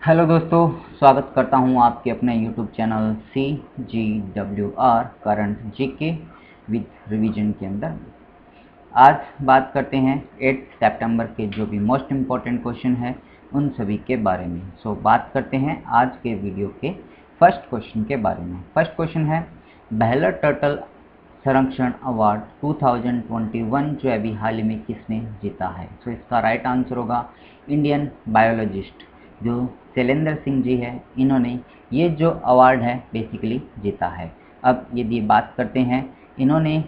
Hello दोस्तों, स्वागत करता हूं आपके अपने YouTube channel CGWR current GK with revision के अंदर। आज बात करते हैं 8 सितंबर के जो भी मोस्ट इम्पॉर्टेंट क्वेश्चन है उन सभी के बारे में। बात करते हैं आज के वीडियो के फर्स्ट क्वेश्चन के बारे में। फर्स्ट क्वेश्चन है, बेहलर टर्टल संरक्षण अवार्ड 2021 जो अभी हाल ही में किसने जीता है? इसका राइट आंसर होगा इंडियन बायोलॉजिस्ट जो शैलेंद्र सिंह जी है, इन्होंने ये जो अवार्ड है बेसिकली जीता है। अब यदि बात करते हैं, इन्होंने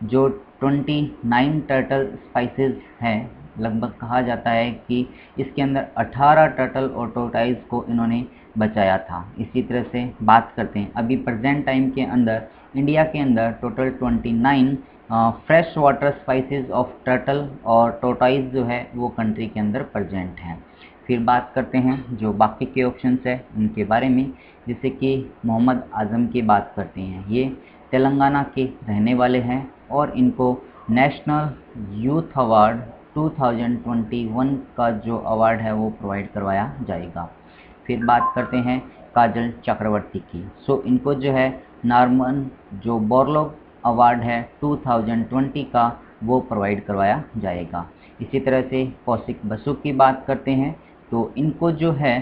जो 29 टर्टल स्पाइसेस हैं, लगभग कहा जाता है कि इसके अंदर 18 टर्टल और टोर्टाइज को इन्होंने बचाया था। इसी तरह से बात करते हैं, अभी प्रेजेंट टाइम के अंदर इंडिया के अंदर total 29 fresh water spices of turtle और टोर्टाइज जो है वो कंट्री के अंदर प्रेजेंट हैं। फिर बात करते हैं जो बाकी के ऑप्शंस है उनके बारे में, जैसे कि मोहम्मद आज़म की बात करते हैं। ये तेलंगाना के रहने वाले हैं और इनको नेशनल यूथ अवार्ड 2021 का जो अवार्ड है वो प्रोवाइड करवाया जाएगा। फिर बात करते हैं काजल चक्रवर्ती की। इनको जो है नॉर्मन जो बोरलॉग अवार्ड है 2020 का वो प्रोवाइड करवाया जाएगा। इसी तरह से कौशिक बसु की बात करते हैं तो इनको जो है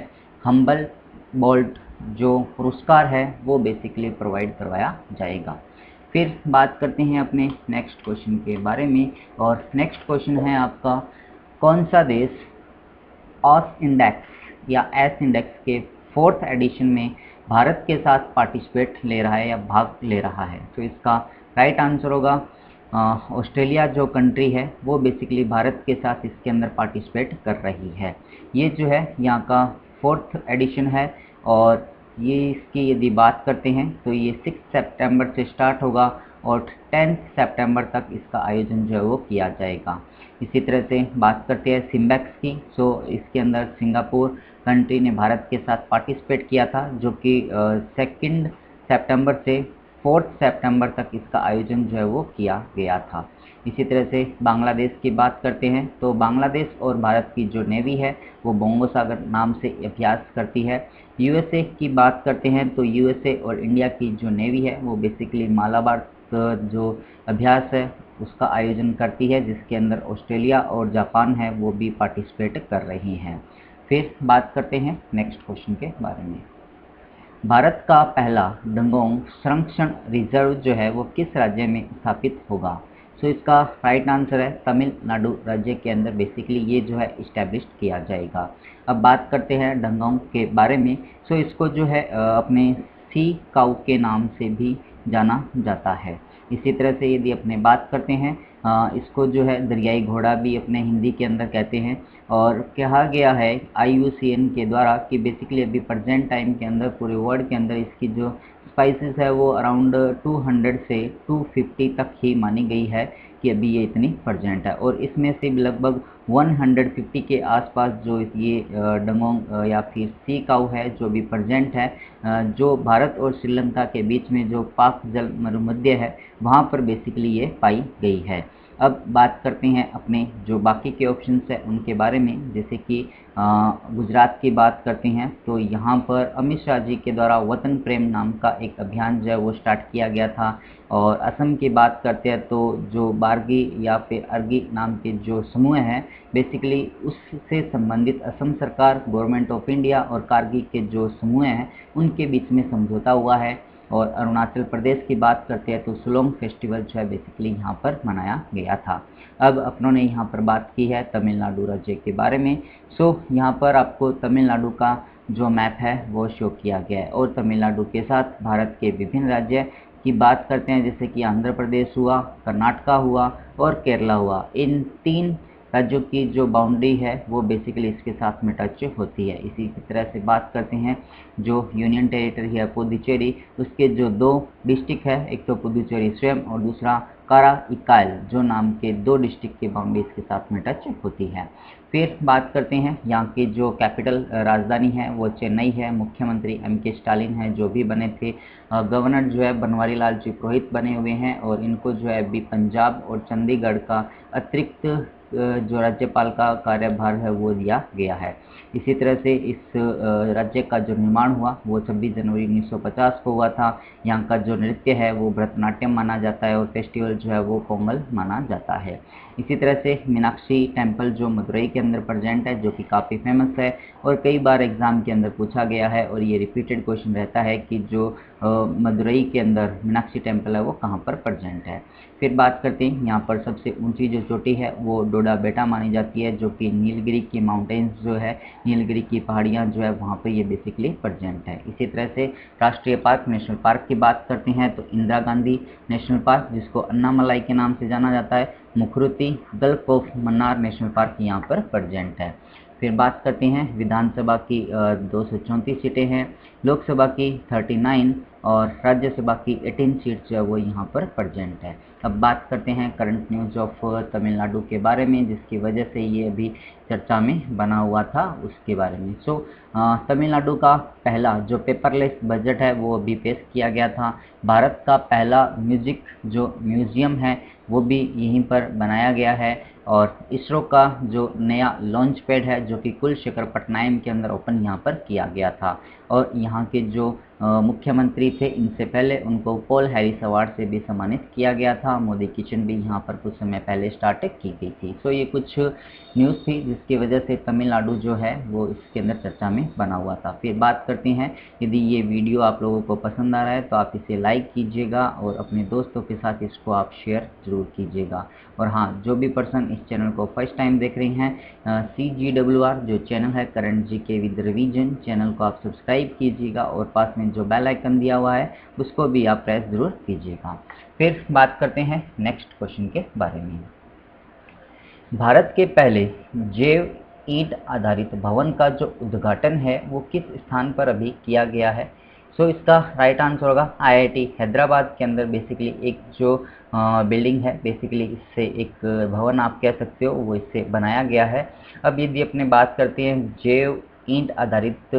हम्बल बोल्ट जो पुरस्कार है वो बेसिकली प्रोवाइड करवाया जाएगा। फिर बात करते हैं अपने नेक्स्ट क्वेश्चन के बारे में, और नेक्स्ट क्वेश्चन है आपका, कौन सा देश ऑस इंडेक्स या एस इंडेक्स के 4th एडिशन में भारत के साथ पार्टिसिपेट ले रहा है या भाग ले रहा है? इसका राइट आंसर होगा ऑस्ट्रेलिया जो कंट्री है वो बेसिकली भारत के साथ इसके अंदर पार्टिसिपेट कर रही है। ये जो है यहाँ का 4th एडिशन है, और ये इसकी यदि बात करते हैं तो ये 6 सितंबर से स्टार्ट होगा और 10 सितंबर तक इसका आयोजन जो है वो किया जाएगा। इसी तरह से बात करते हैं सिम्बैक्स की। इसके अंदर सिंगापुर कंट्री ने भारत के साथ पार्टिसिपेट किया था, जो कि 2 सितंबर से 4 सितंबर तक इसका आयोजन जो है वो किया गया था। इसी तरह से बांग्लादेश की बात करते हैं तो बांग्लादेश और भारत की जो नेवी है वो बंगोसागर नाम से अभ्यास करती है। यूएसए की बात करते हैं तो यूएसए और इंडिया की जो नेवी है वो बेसिकली मालाबार जो अभ्यास है उसका आयोजन करती है, जिसके अंदर ऑस्ट्रेलिया और जापान है वो भी पार्टिसिपेट कर रही हैं। फिर बात करते हैं नेक्स्ट क्वेश्चन के बारे में। भारत का पहला डंगोंग संरक्षण रिजर्व जो है वो किस राज्य में स्थापित होगा? इसका राइट आंसर है तमिलनाडु राज्य के अंदर बेसिकली ये जो है इस्टेब्लिश किया जाएगा। अब बात करते हैं डंगोंग के बारे में। इसको जो है अपने सी काऊ के नाम से भी जाना जाता है। इसी तरह से यदि अपने बात करते हैं, इसको जो है दरियाई घोड़ा भी अपने हिंदी के अंदर कहते हैं, और कहा गया है IUCN के द्वारा कि बेसिकली अभी प्रेजेंट टाइम के अंदर पूरे वर्ल्ड के अंदर इसकी जो स्पाइसेस है वो अराउंड 200 से 250 तक ही मानी गई है कि अभी ये इतनी प्रेजेंट है, और इसमें से लगभग 150 के आसपास जो ये डंगोंग या फिर सी काऊ है जो भी प्रेजेंट है, जो भारत और श्रीलंका के बीच में जो पाक जल मरुमध्य है वहाँ पर बेसिकली ये पाई गई है। अब बात करते हैं अपने जो बाकी के ऑप्शंस हैं उनके बारे में, जैसे कि गुजरात की बात करते हैं तो यहाँ पर अमित शाह जी के द्वारा वतन प्रेम नाम का एक अभियान जो है वो स्टार्ट किया गया था। और असम की बात करते हैं तो जो बार्गी या फिर अर्गी नाम के जो समूह हैं बेसिकली उससे संबंधित असम सरकार, गवर्नमेंट ऑफ इंडिया और कारगिल के जो समूह हैं उनके बीच में समझौता हुआ है। और अरुणाचल प्रदेश की बात करते हैं तो सुलोंग फेस्टिवल जो है बेसिकली यहाँ पर मनाया गया था। अब अपनों ने यहाँ पर बात की है तमिलनाडु राज्य के बारे में। यहाँ पर आपको तमिलनाडु का जो मैप है वो शो किया गया है, और तमिलनाडु के साथ भारत के विभिन्न राज्य की बात करते हैं, जैसे कि आंध्र प्रदेश हुआ, कर्नाटका हुआ और केरला हुआ। इन 3 राज्यों की जो बाउंड्री है वो बेसिकली इसके साथ में टच होती है। इसी तरह से बात करते हैं जो यूनियन टेरिटरी है पुदुचेरी, उसके जो 2 डिस्ट्रिक्ट है, एक तो पुदुचेरी स्वयं और दूसरा कारा इकायल जो नाम के 2 डिस्ट्रिक्ट की बाउंड्री इसके साथ में टच होती है। फिर बात करते हैं यहाँ की जो कैपिटल राजधानी है वो चेन्नई है। मुख्यमंत्री MK स्टालिन है जो भी बने थे। गवर्नर जो है बनवारी लाल जी पुरोहित बने हुए हैं, और इनको जो है अभी पंजाब और चंडीगढ़ का अतिरिक्त जो राज्यपाल का कार्यभार है वो दिया गया है। इसी तरह से इस राज्य का जो निर्माण हुआ वो 26 जनवरी 1950 को हुआ था। यहाँ का जो नृत्य है वो भरतनाट्यम माना जाता है और फेस्टिवल जो है वो पोंगल माना जाता है। इसी तरह से मीनाक्षी टेम्पल जो मदुरई के अंदर प्रेजेंट है, जो कि काफ़ी फेमस है और कई बार एग्जाम के अंदर पूछा गया है और ये रिपीटेड क्वेश्चन रहता है कि जो मदुरई के अंदर मीनाक्षी टेम्पल है वो कहाँ पर प्रेजेंट है। फिर बात करते हैं, यहाँ पर सबसे ऊंची जो चोटी है वो डोडा बेटा मानी जाती है, जो कि नीलगिरी की माउंटेन्स जो है, नीलगिरी की पहाड़ियाँ जो है वहाँ पर ये बेसिकली प्रेजेंट है। इसी तरह से राष्ट्रीय पार्क, नेशनल पार्क की बात करते हैं तो इंदिरा गांधी नेशनल पार्क, जिसको अन्नामलाई के नाम से जाना जाता है, मुखरुती, gulf of Mannar national park यहाँ पर प्रेजेंट है। फिर बात करते हैं विधानसभा की 234 सीटें हैं, लोकसभा की 39 और राज्यसभा की 18 सीट्स जो है वो यहाँ पर प्रेजेंट है। अब बात करते हैं करंट न्यूज़ ऑफ तमिलनाडु के बारे में, जिसकी वजह से ये अभी चर्चा में बना हुआ था उसके बारे में। तमिलनाडु का पहला जो पेपरलेस बजट है वो अभी पेश किया गया था। भारत का पहला म्यूजिक जो म्यूज़ियम है वो भी यहीं पर बनाया गया है और इसरो का जो नया लॉन्च पैड है जो कि कुलशेखर पटनायम के अंदर ओपन यहाँ पर किया गया था और यहाँ के जो मुख्यमंत्री थे इनसे पहले उनको पॉल हैरिस अवार्ड से भी सम्मानित किया गया था। मोदी किचन भी यहाँ पर कुछ समय पहले स्टार्ट की गई थी। ये कुछ न्यूज़ थी जिसकी वजह से तमिलनाडु जो है वो इसके अंदर चर्चा में बना हुआ था। फिर बात करते हैं, यदि ये वीडियो आप लोगों को पसंद आ रहा है तो आप इसे लाइक कीजिएगा और अपने दोस्तों के साथ इसको आप शेयर ज़रूर कीजिएगा। और हाँ, जो भी पर्सन इस चैनल को फर्स्ट टाइम देख रहे हैं, CGWR जो चैनल है current GK with revision channel को आप सब्सक्राइब कीजिएगा और पास में जो बेल आइकन दिया हुआ है उसको भी आप प्रेस ज़रूर कीजिएगा। फिर बात करते हैं नेक्स्ट क्वेश्चन के बारे में। भारत के पहले जैव ईंट आधारित भवन का जो उद्घाटन है वो किस स्थान पर अभी किया गया है? इसका राइट आंसर होगा IIT हैदराबाद के अंदर बेसिकली एक जो बिल्डिंग है, बेसिकली इससे एक भवन आप कह सकते हो, वो इससे बनाया गया है। अब यदि अपने बात करते हैं जैव ईंट आधारित,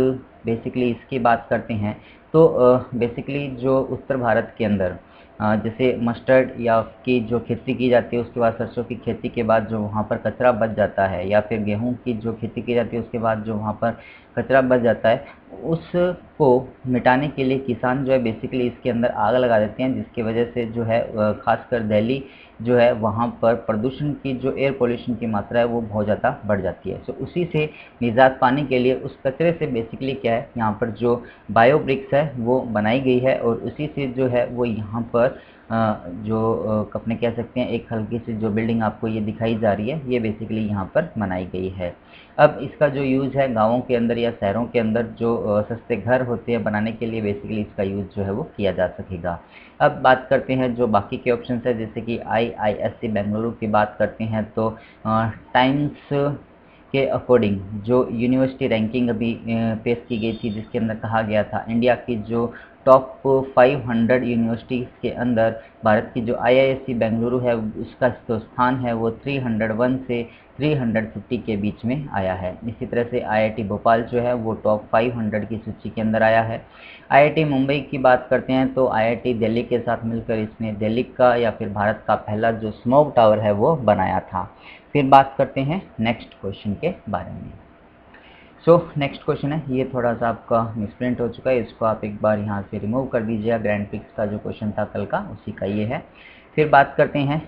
बेसिकली इसकी बात करते हैं तो बेसिकली जो उत्तर भारत के अंदर जैसे मस्टर्ड या की जो खेती की जाती है उसके बाद सरसों की खेती के बाद जो वहाँ पर कचरा बच जाता है, या फिर गेहूं की जो खेती की जाती है उसके बाद जो वहाँ पर कचरा बच जाता है, उसको मिटाने के लिए किसान जो है बेसिकली इसके अंदर आग लगा देते हैं, जिसकी वजह से जो है खासकर दिल्ली जो है वहाँ पर प्रदूषण की जो एयर पोल्यूशन की मात्रा है वो बहुत ज़्यादा बढ़ जाती है। उसी से निजात पाने के लिए उस कचरे से बेसिकली क्या है, यहाँ पर जो बायोब्रिक्स है वो बनाई गई है और उसी से जो है वो यहाँ पर अपने कह सकते हैं एक हल्की सी जो बिल्डिंग आपको ये दिखाई जा रही है ये बेसिकली यहाँ पर बनाई गई है। अब इसका जो यूज़ है गाँवों के अंदर या शहरों के अंदर जो सस्ते घर होते हैं बनाने के लिए बेसिकली इसका यूज़ जो है वो किया जा सकेगा। अब बात करते हैं जो बाकी के ऑप्शन है, जैसे कि IISc बेंगलुरु की बात करते हैं तो टाइम्स के अकॉर्डिंग जो यूनिवर्सिटी रैंकिंग अभी पेश की गई थी, जिसके अंदर कहा गया था इंडिया की जो टॉप 500 यूनिवर्सिटीज़ के अंदर भारत की जो IISc बेंगलुरु है उसका जो स्थान है वो 301 से 350 के बीच में आया है। इसी तरह से IIT भोपाल जो है वो टॉप 500 की सूची के अंदर आया है। IIT मुंबई की बात करते हैं तो IIT दिल्ली के साथ मिलकर इसने दिल्ली का या फिर भारत का पहला जो स्मोक टावर है वो बनाया था। फिर बात करते हैं नेक्स्ट क्वेश्चन के बारे में। नेक्स्ट क्वेश्चन है, ये थोड़ा सा आपका मिसप्रिंट हो चुका है, इसको आप एक बार यहाँ से रिमूव कर दीजिएगा। ग्रैंड प्रिक्स का जो क्वेश्चन था कल का उसी का ये है। फिर बात करते हैं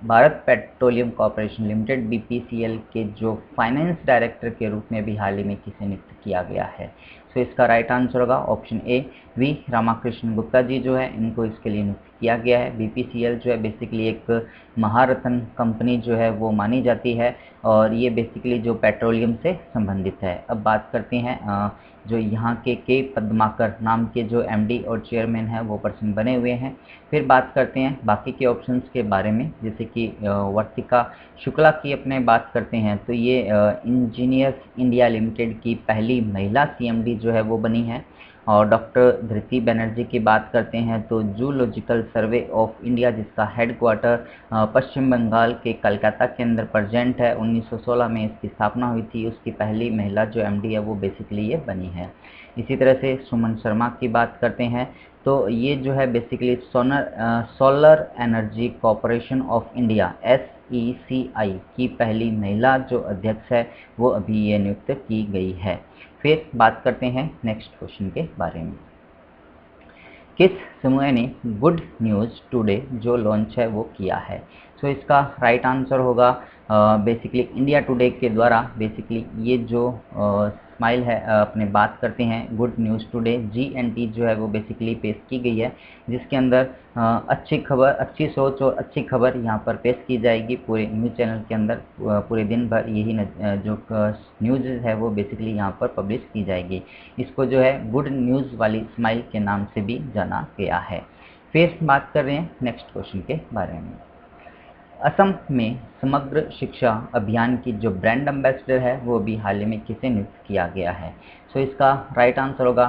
Bharat petroleum corporation limited BPCL के जो फाइनेंस डायरेक्टर के रूप में भी हाल ही में किसे नियुक्त किया गया है? इसका राइट आंसर होगा option A V Ramakrishna Gupta ji जो है इनको इसके लिए नियुक्त किया गया है। BPCL जो है बेसिकली एक महारत्न कंपनी जो है वो मानी जाती है और ये बेसिकली जो पेट्रोलियम से संबंधित है। अब बात करते हैं जो यहाँ के पद्माकर नाम के जो MD और चेयरमैन है वो पर्सन बने हुए हैं। फिर बात करते हैं बाकी के ऑप्शंस के बारे में, जैसे कि वर्तिका शुक्ला की अपने बात करते हैं तो ये इंजीनियर्स इंडिया लिमिटेड की पहली महिला CMD जो है वो बनी है। और डॉक्टर धृति बनर्जी की बात करते हैं तो जूलॉजिकल सर्वे ऑफ इंडिया जिसका हेडक्वार्टर पश्चिम बंगाल के कलकत्ता के अंदर प्रेजेंट है, 1916 में इसकी स्थापना हुई थी, उसकी पहली महिला जो MD है वो बेसिकली ये बनी है। इसी तरह से सुमन शर्मा की बात करते हैं तो ये जो है basically solar energy corporation of India IECI की पहली महिला जो अध्यक्ष है वो अभी ये नियुक्त की गई है। फिर बात करते हैं नेक्स्ट क्वेश्चन के बारे में। किस समूह ने गुड न्यूज़ टुडे जो लॉन्च है वो किया है? सो इसका राइट आंसर होगा बेसिकली इंडिया टुडे के द्वारा बेसिकली ये जो स्माइल है अपने बात करते हैं गुड न्यूज़ टुडे GNT जो है वो बेसिकली पेश की गई है, जिसके अंदर अच्छी खबर, अच्छी सोच और अच्छी खबर यहाँ पर पेश की जाएगी पूरे न्यूज़ चैनल के अंदर। पूरे दिन भर यही जो न्यूज़ है वो बेसिकली यहाँ पर पब्लिश की जाएगी। इसको जो है गुड न्यूज़ वाली स्माइल के नाम से भी जाना गया है। फिर बात कर रहे हैं नेक्स्ट क्वेश्चन के बारे में। असम में समग्र शिक्षा अभियान की जो ब्रांड एम्बेसडर है वो भी हाल ही में किसे नियुक्त किया गया है? सो इसका राइट आंसर होगा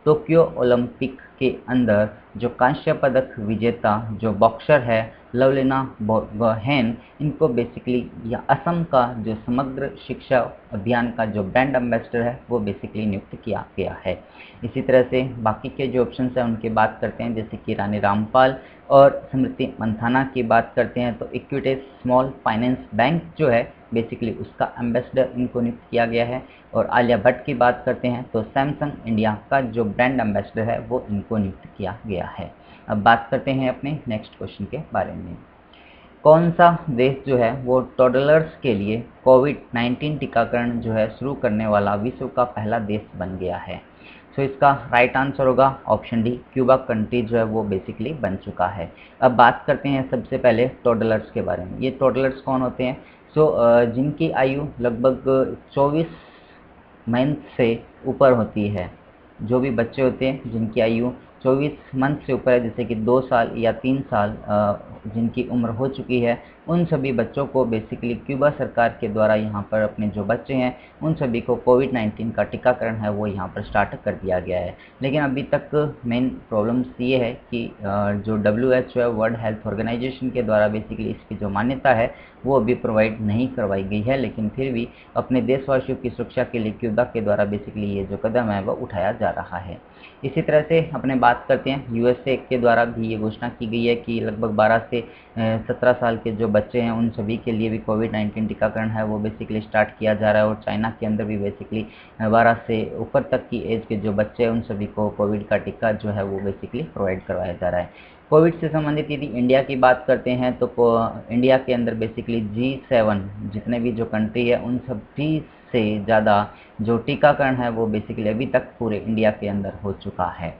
टोक्यो ओलंपिक के अंदर जो कांस्य पदक विजेता जो बॉक्सर है लवलीना बोरगोहेन, इनको बेसिकली या असम का जो समग्र शिक्षा अभियान का जो ब्रांड एम्बेसडर है वो बेसिकली नियुक्त किया गया है। इसी तरह से बाकी के जो ऑप्शन हैं उनकी बात करते हैं, जैसे कि रानी रामपाल और स्मृति मंथाना की बात करते हैं तो इक्विटी स्मॉल फाइनेंस बैंक जो है बेसिकली उसका एम्बेसडर इनको नियुक्त किया गया है। और आलिया भट्ट की बात करते हैं तो सैमसंग इंडिया का जो ब्रांड एम्बेसडर है वो इनको नियुक्त किया गया है। अब बात करते हैं अपने नेक्स्ट क्वेश्चन के बारे में। कौन सा देश जो है वो टॉडलर्स के लिए कोविड-19 टीकाकरण जो है शुरू करने वाला विश्व का पहला देश बन गया है? सो इसका राइट आंसर होगा ऑप्शन डी, क्यूबा कंट्री जो है वो बेसिकली बन चुका है। अब बात करते हैं सबसे पहले टॉडलर्स के बारे में। ये टॉडलर्स कौन होते हैं? सो जिनकी आयु लगभग 24 मंथ से ऊपर होती है। जो भी बच्चे होते हैं जिनकी आयु 24 मंथ से ऊपर है, जैसे कि 2 साल या 3 साल जिनकी उम्र हो चुकी है, उन सभी बच्चों को बेसिकली क्यूबा सरकार के द्वारा यहाँ पर अपने जो बच्चे हैं उन सभी को कोविड-19 का टीकाकरण है वो यहाँ पर स्टार्ट कर दिया गया है। लेकिन अभी तक मेन प्रॉब्लम्स ये है कि जो WHO है, वर्ल्ड हेल्थ ऑर्गेनाइजेशन के द्वारा बेसिकली इसकी जो मान्यता है वो अभी प्रोवाइड नहीं करवाई गई है। लेकिन फिर भी अपने देशवासियों की सुरक्षा के लिए क्यूबा के द्वारा बेसिकली ये जो कदम है वो उठाया जा रहा है। इसी तरह से अपने बात करते हैं USA के द्वारा भी ये घोषणा की गई है कि लगभग 12 से 17 साल के जो बच्चे हैं उन सभी के लिए भी कोविड-19 टीकाकरण है वो बेसिकली स्टार्ट किया जा रहा है। और चाइना के अंदर भी बेसिकली 12 से ऊपर तक की एज के जो बच्चे हैं उन सभी को कोविड का टीका जो है वो बेसिकली प्रोवाइड करवाया जा रहा है। कोविड से संबंधित यदि इंडिया की बात करते हैं तो इंडिया के अंदर बेसिकली G7 जितने भी जो कंट्री है उन सभी से ज़्यादा जो टीकाकरण है वो बेसिकली अभी तक पूरे इंडिया के अंदर हो चुका है।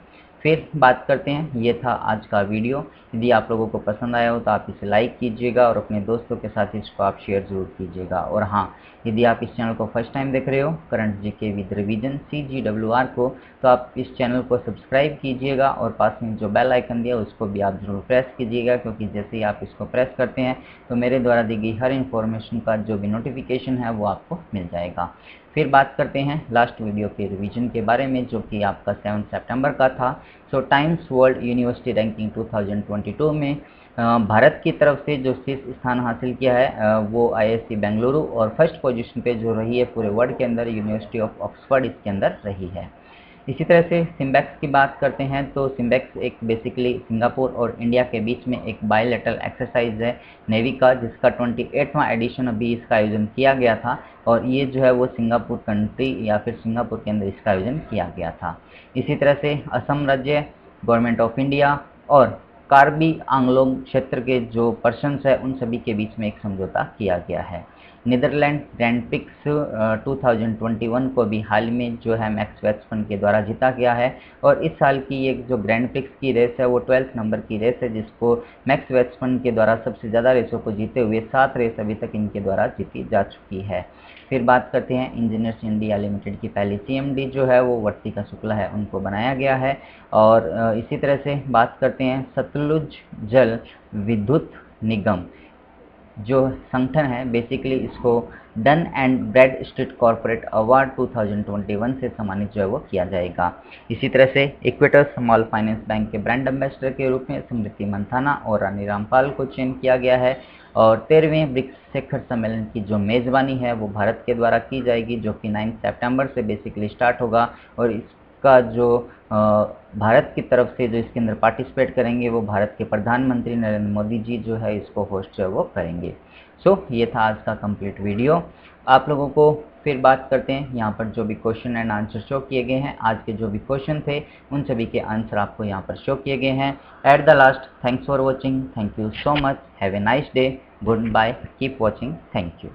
फिर बात करते हैं, ये था आज का वीडियो। यदि आप लोगों को पसंद आया हो तो आप इसे लाइक कीजिएगा और अपने दोस्तों के साथ इसको आप शेयर ज़रूर कीजिएगा। और हाँ, यदि आप इस चैनल को फर्स्ट टाइम देख रहे हो current GK with revision CGWR को, तो आप इस चैनल को सब्सक्राइब कीजिएगा और पास में जो बेल आइकन दिया उसको भी आप ज़रूर प्रेस कीजिएगा, क्योंकि जैसे ही आप इसको प्रेस करते हैं तो मेरे द्वारा दी गई हर इन्फॉर्मेशन का जो भी नोटिफिकेशन है वो आपको मिल जाएगा। फिर बात करते हैं लास्ट वीडियो के रिवीजन के बारे में, जो कि आपका 7 सितंबर का था। सो टाइम्स वर्ल्ड यूनिवर्सिटी रैंकिंग 2022 में भारत की तरफ से जो शीर्ष स्थान हासिल किया है वो IISc बेंगलुरु, और फर्स्ट पोजीशन पे जो रही है पूरे वर्ल्ड के अंदर यूनिवर्सिटी ऑफ ऑक्सफोर्ड इसके अंदर रही है। इसी तरह से सिम्बैक्स की बात करते हैं तो सिम्बैक्स एक बेसिकली सिंगापुर और इंडिया के बीच में एक बायलैटरल एक्सरसाइज है नेवी का, जिसका 28वां एडिशन अभी इसका आयोजन किया गया था। और ये जो है वो सिंगापुर कंट्री या फिर सिंगापुर के अंदर इसका आयोजन किया गया था। इसी तरह से असम राज्य, गवर्नमेंट ऑफ इंडिया और कार्बी आंगलोंग क्षेत्र के जो पर्सन्स है उन सभी के बीच में एक समझौता किया गया है। नीदरलैंड ग्रैंड प्रिक्स 2021 को भी हाल में जो है मैक्स वेस्टफन के द्वारा जीता गया है। और इस साल की ये जो ग्रैंड प्रिक्स की रेस है वो 12 नंबर की रेस है, जिसको मैक्स वेस्टफन के द्वारा सबसे ज़्यादा रेसों को जीते हुए 7 रेस अभी तक इनके द्वारा जीती जा चुकी है। फिर बात करते हैं इंजीनियर्स इंडिया लिमिटेड की पहली CMD जो है वो वर्तिका शुक्ला है, उनको बनाया गया है। और इसी तरह से बात करते हैं सतलुज जल विद्युत निगम जो संगठन है बेसिकली इसको Dun and Bradstreet corporate award 2021 से सम्मानित जो है वो किया जाएगा। इसी तरह से इक्वेटर स्मॉल फाइनेंस बैंक के ब्रांड एम्बेसडर के रूप में स्मृति मंथाना और रानी रामपाल को चयन किया गया है। और 13वें ब्रिक्स शिखर सम्मेलन की जो मेज़बानी है वो भारत के द्वारा की जाएगी, जो कि 9 सितंबर से बेसिकली स्टार्ट होगा। और इसका जो भारत की तरफ से जो इसके अंदर पार्टिसिपेट करेंगे वो भारत के प्रधानमंत्री नरेंद्र मोदी जी जो है इसको होस्ट जो है वो करेंगे। सो ये था आज का कंप्लीट वीडियो। आप लोगों को फिर बात करते हैं, यहाँ पर जो भी क्वेश्चन एंड आंसर शो किए गए हैं, आज के जो भी क्वेश्चन थे उन सभी के आंसर आपको यहाँ पर शो किए गए हैं। At the last, thanks for watching, thank you so much, have a nice day, goodbye, keep watching, thank you.